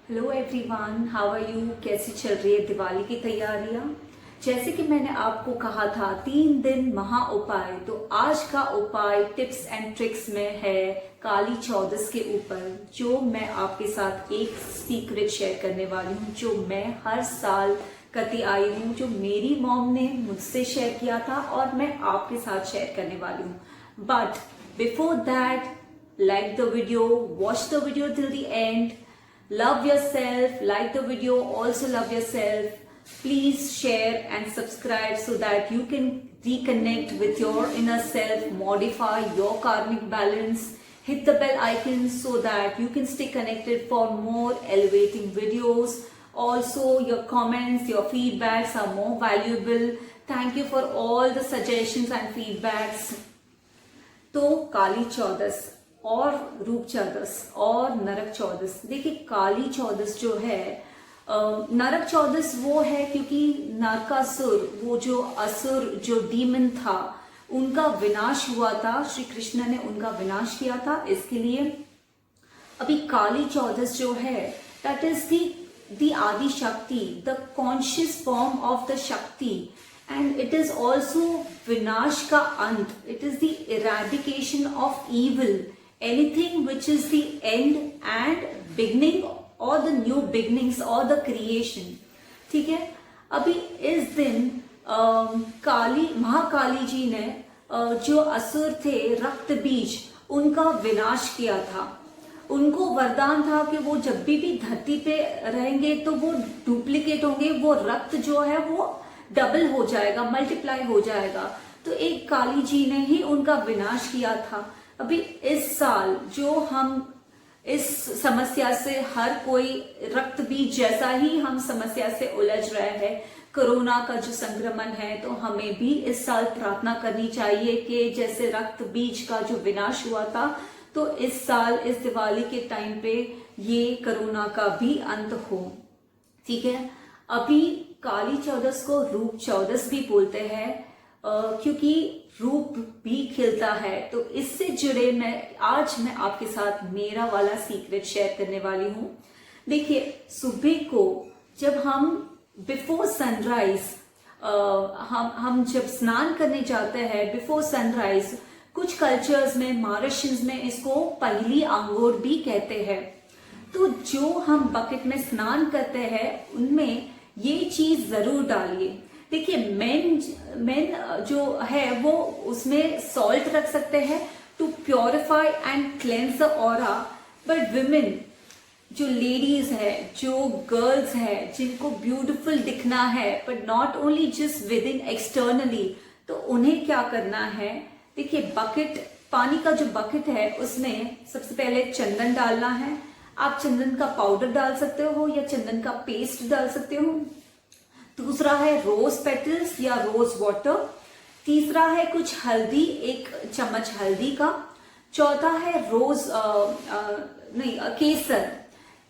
Hello everyone, how are you. कैसी चल रही है दिवाली की तैयारियां। जैसे कि मैंने आपको कहा था 3 दिन महा उपाय, तो आज का उपाय टिप्स एंड ट्रिक्स में है काली चौदस के ऊपर, जो मैं आपके साथ एक सीक्रेट शेयर करने वाली हूँ, जो मैं हर साल करती आई हूँ, जो मेरी मॉम ने मुझसे शेयर किया था और मैं आपके साथ शेयर करने वाली हूँ। But before that, like the video, watch the video till the end, love yourself, like the video, also love yourself. Please share and subscribe so that you can reconnect with your inner self, modify your karmic balance. Hit the bell icon so that you can stay connected for more elevating videos. Also, your comments, your feedbacks are more valuable. Thank you for all the suggestions and feedbacks. तो काली चौदस और रूप चौदस और नरक चौदस, देखिए काली चौदस जो है, नरक चौदस वो है क्योंकि नरकासुर, वो जो असुर, जो डीमन था, उनका विनाश हुआ था। श्री कृष्ण ने उनका विनाश किया था, इसके लिए अभी काली चौदस जो है, दैट इज दी आदि शक्ति, the conscious form of the शक्ति, and it is also vinash ka ant. It is the eradication of evil, anything which is the end and beginning or the new beginnings or the creation. ठीक है। अभी इस दिन काली महाकाली जी ने जो असुर थे रक्त बीज, उनका विनाश किया था। उनको वरदान था कि वो जब भी धरती पे रहेंगे तो वो डुप्लीकेट होंगे, वो रक्त जो है वो डबल हो जाएगा, मल्टीप्लाई हो जाएगा। तो एक काली जी ने ही उनका विनाश किया था। अभी इस साल जो हम इस समस्या से, हर कोई रक्त बीज जैसा ही हम समस्या से उलझ रहे हैं, कोरोना का जो संक्रमण है, तो हमें भी इस साल प्रार्थना करनी चाहिए कि जैसे रक्त बीज का जो विनाश हुआ था, तो इस साल इस दिवाली के टाइम पे ये कोरोना का भी अंत हो। ठीक है। अभी काली चौदस को रूप चौदस भी बोलते हैं, क्योंकि रूप भी खिलता है। तो इससे जुड़े आज मैं आपके साथ मेरा वाला सीक्रेट शेयर करने वाली हूँ। देखिए, सुबह को जब हम बिफोर सनराइज, हम जब स्नान करने जाते हैं बिफोर सनराइज, कुछ कल्चर्स में, मॉरिशस में इसको पहली अंगोर भी कहते हैं। तो जो हम बकेट में स्नान करते हैं उनमें ये चीज जरूर डालिए। देखिए, मेन जो है वो उसमें सॉल्ट रख सकते हैं to purify and cleanse the aura, but women, जो लेडीज है, जो गर्ल्स है, जिनको ब्यूटीफुल दिखना है, but not only just within externally, तो उन्हें क्या करना है। देखिए, बकेट, पानी का जो बकेट है उसमें सबसे पहले चंदन डालना है। आप चंदन का पाउडर डाल सकते हो या चंदन का पेस्ट डाल सकते हो। दूसरा है रोज पेटल्स या रोज वाटर। तीसरा है कुछ हल्दी, 1 चम्मच हल्दी का। चौथा है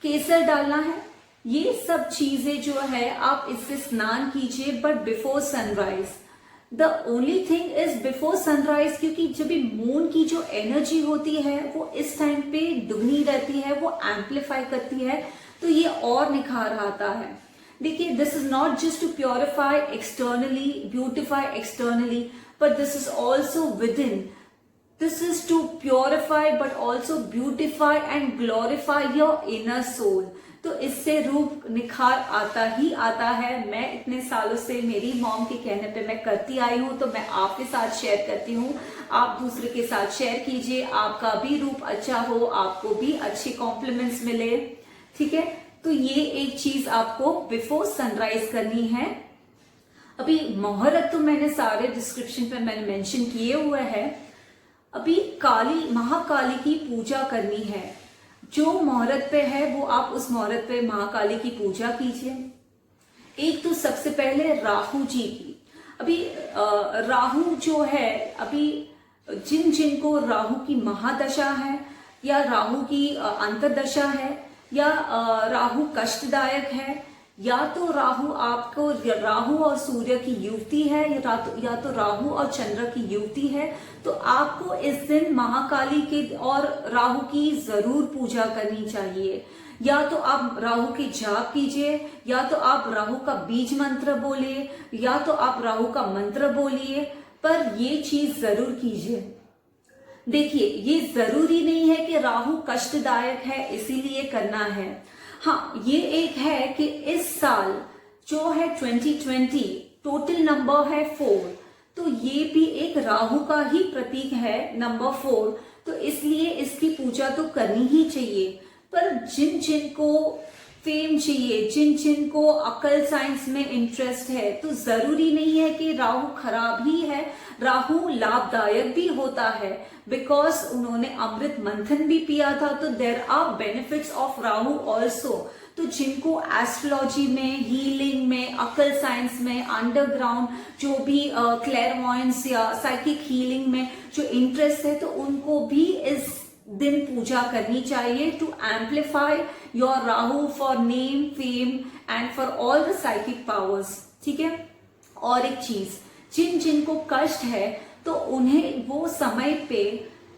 केसर डालना है। ये सब चीजें जो है आप इससे स्नान कीजिए, but before sunrise. The only thing is before sunrise, क्योंकि जब भी मून की जो एनर्जी होती है वो इस टाइम पे दुगनी रहती है, वो एम्पलीफाई करती है, तो ये और निखार आता है। देखिए, this is not just to purify externally, beautify externally, but this is also within. This is to purify but also beautify and glorify your inner soul. तो इससे रूप निखार आता ही आता है। मैं इतने सालों से मेरी मॉम के कहने पे मैं करती आई हूँ, तो मैं आपके साथ शेयर करती हूँ। आप दूसरे के साथ शेयर कीजिए, आपका भी रूप अच्छा हो, आपको भी अच्छे कॉम्प्लीमेंट्स मिले। ठीक है। तो ये एक चीज आपको बिफोर सनराइज करनी है। अभी मुहूर्त तो मैंने सारे डिस्क्रिप्शन पे मैंने मेंशन किए हुए हैं। अभी महाकाली की पूजा करनी है। जो मुहूर्त पे है वो आप उस मुहूर्त पे महाकाली की पूजा कीजिए। एक तो सबसे पहले राहु जी की। अभी राहु जो है, अभी जिनको राहु की महादशा है या राहु की अंतर्दशा है या राहु कष्टदायक है, या तो राहु और सूर्य की युति है, या तो राहु और चंद्र की युति है, तो आपको इस दिन महाकाली के और राहु की जरूर पूजा करनी चाहिए। या तो आप राहु की जाप कीजिए, या तो आप राहु का बीज मंत्र बोलिए, या तो आप राहु का मंत्र बोलिए, पर ये चीज जरूर कीजिए। देखिए, ये जरूरी नहीं है कि राहु कष्टदायक है इसीलिए करना है। हाँ, ये एक है कि इस साल जो है 2020 टोटल नंबर है 4, तो ये भी एक राहु का ही प्रतीक है नंबर 4, तो इसलिए इसकी पूजा तो करनी ही चाहिए। पर जिन जिन को फेम चाहिए, जिन जिन को अकल साइंस में इंटरेस्ट है, तो जरूरी नहीं है कि राहु खराब ही है, राहु लाभदायक भी होता है, बिकॉज उन्होंने अमृत मंथन भी पिया था, तो there are benefits of Rahu also. तो जिनको एस्ट्रोलॉजी में, हीलिंग में, अकल साइंस में, अंडरग्राउंड जो भी क्लेयरवॉयंस या साइकिक हीलिंग में जो इंटरेस्ट है, तो उनको भी इस दिन पूजा करनी चाहिए to amplify your Rahu for name, fame and for all the psychic powers. ठीक है। और एक चीज, जिन जिनको कष्ट है तो उन्हें वो समय पे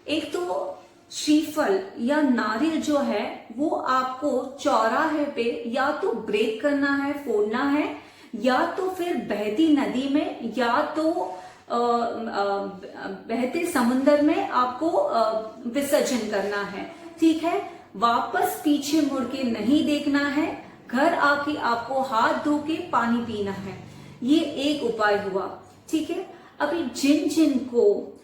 एक तो श्रीफल या नारियल जो है वो आपको चौराहे पे या तो ब्रेक करना है, फोड़ना है, या तो फिर बहती नदी में या तो बहते समुंदर में आपको विसर्जन करना है। ठीक है। वापस पीछे मुड़ के नहीं देखना है, घर आके आपको हाथ धो के पानी पीना है। ये एक उपाय हुआ। ठीक है। अभी जिन जिन को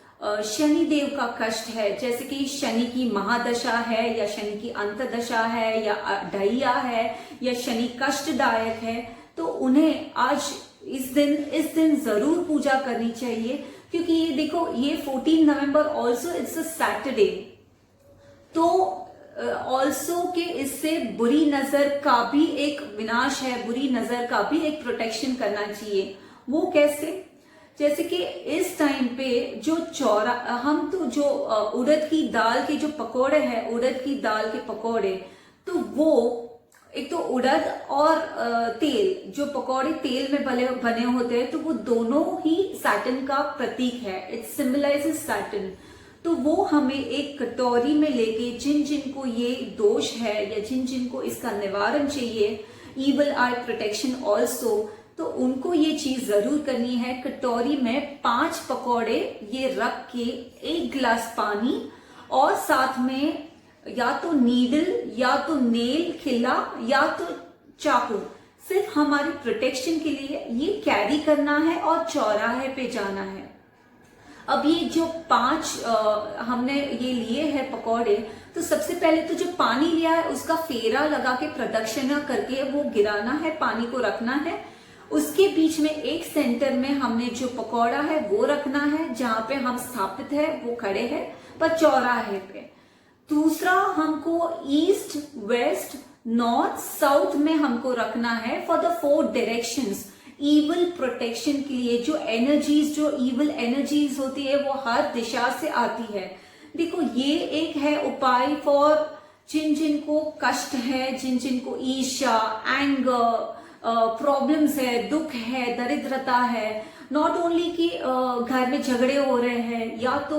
शनि देव का कष्ट है, जैसे कि शनि की महादशा है या शनि की अंतदशा है या ढैया है या शनि कष्टदायक है, तो उन्हें आज इस दिन जरूर पूजा करनी चाहिए, क्योंकि ये देखो, ये 14 नवंबर ऑल्सो इट्स अ सैटरडे, तो ऑल्सो के इससे बुरी नजर का भी एक विनाश है, बुरी नजर का भी एक प्रोटेक्शन करना चाहिए। वो कैसे? जैसे कि इस टाइम पे जो हम तो जो उड़द की दाल के जो पकोड़े हैं, उड़द की दाल के पकोड़े, तो वो एक तो उड़द और तेल, जो पकोड़े तेल में बने होते हैं, तो वो दोनों ही सैटर्न का प्रतीक है। It symbolizes Saturn. तो वो हमें एक कटोरी में लेके, जिन जिन को ये दोष है या जिन जिन को इसका निवारण चाहिए, इवल आई प्रोटेक्शन ऑल्सो, तो उनको ये चीज जरूर करनी है। कटोरी में 5 पकौड़े ये रख के 1 गिलास पानी और साथ में या तो नीडल या तो नेल खिला या तो चाकू, सिर्फ हमारी प्रोटेक्शन के लिए ये कैरी करना है और चौराहे पे जाना है। अब ये जो 5 हमने ये लिए हैं पकौड़े, तो सबसे पहले तो जो पानी लिया है उसका फेरा लगा के प्रदक्षिणा करके वो गिराना है, पानी को रखना है। उसके बीच में एक सेंटर में हमने जो पकौड़ा है वो रखना है, जहां पे हम स्थापित है वो खड़े हैं पर चौराहे पे। दूसरा हमको ईस्ट, वेस्ट, नॉर्थ, साउथ में हमको रखना है for the 4 directions, evil protection के लिए। जो एनर्जीज, जो ईवल एनर्जीज होती है वो हर दिशा से आती है। देखो, ये एक है उपाय फॉर जिन जिन को कष्ट है, जिन जिन को ईर्ष्या, एंगर, प्रॉब्लम्स है, दुख है, दरिद्रता है। नॉट ओनली कि घर में झगड़े हो रहे हैं, या तो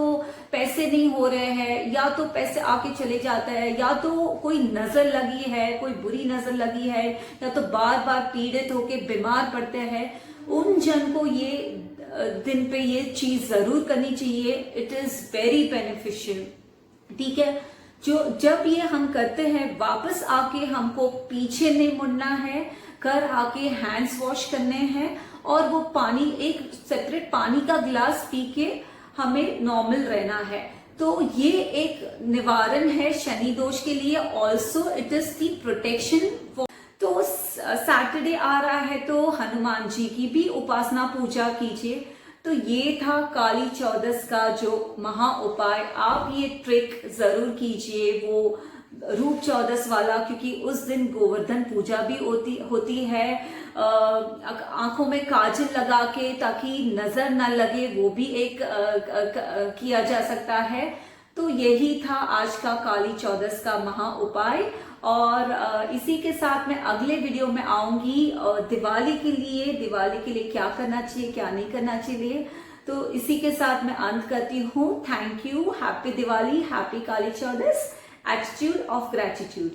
पैसे नहीं हो रहे हैं, या तो पैसे आके चले जाता है, या तो कोई नजर लगी है, कोई बुरी नजर लगी है, या तो बार बार पीड़ित होके बीमार पड़ते हैं, उन जन को ये दिन पे ये चीज जरूर करनी चाहिए। It is very beneficial. ठीक है। जब ये हम करते हैं, वापस आके हमको पीछे नहीं मुड़ना है, घर आके हैंड्स वॉश करने हैं और वो पानी, एक सेपरेट पानी का गिलास पी के हमें नॉर्मल रहना है। तो ये एक निवारण है शनि दोष के लिए। Also it is the protection. तो सैटरडे आ रहा है तो हनुमान जी की भी उपासना पूजा कीजिए। तो ये था काली चौदस का जो महा उपाय। आप ये ट्रिक जरूर कीजिए, वो रूप चौदस वाला, क्योंकि उस दिन गोवर्धन पूजा भी होती है। आंखों में काजल लगा के ताकि नजर न लगे, वो भी एक किया जा सकता है। तो यही था आज का काली चौदस का महा उपाय। और इसी के साथ मैं अगले वीडियो में आऊंगी दिवाली के लिए क्या करना चाहिए, क्या नहीं करना चाहिए। तो इसी के साथ मैं अंत करती हूँ। Thank you. Happy Diwali, happy Kali Chaudas. Attitude of gratitude.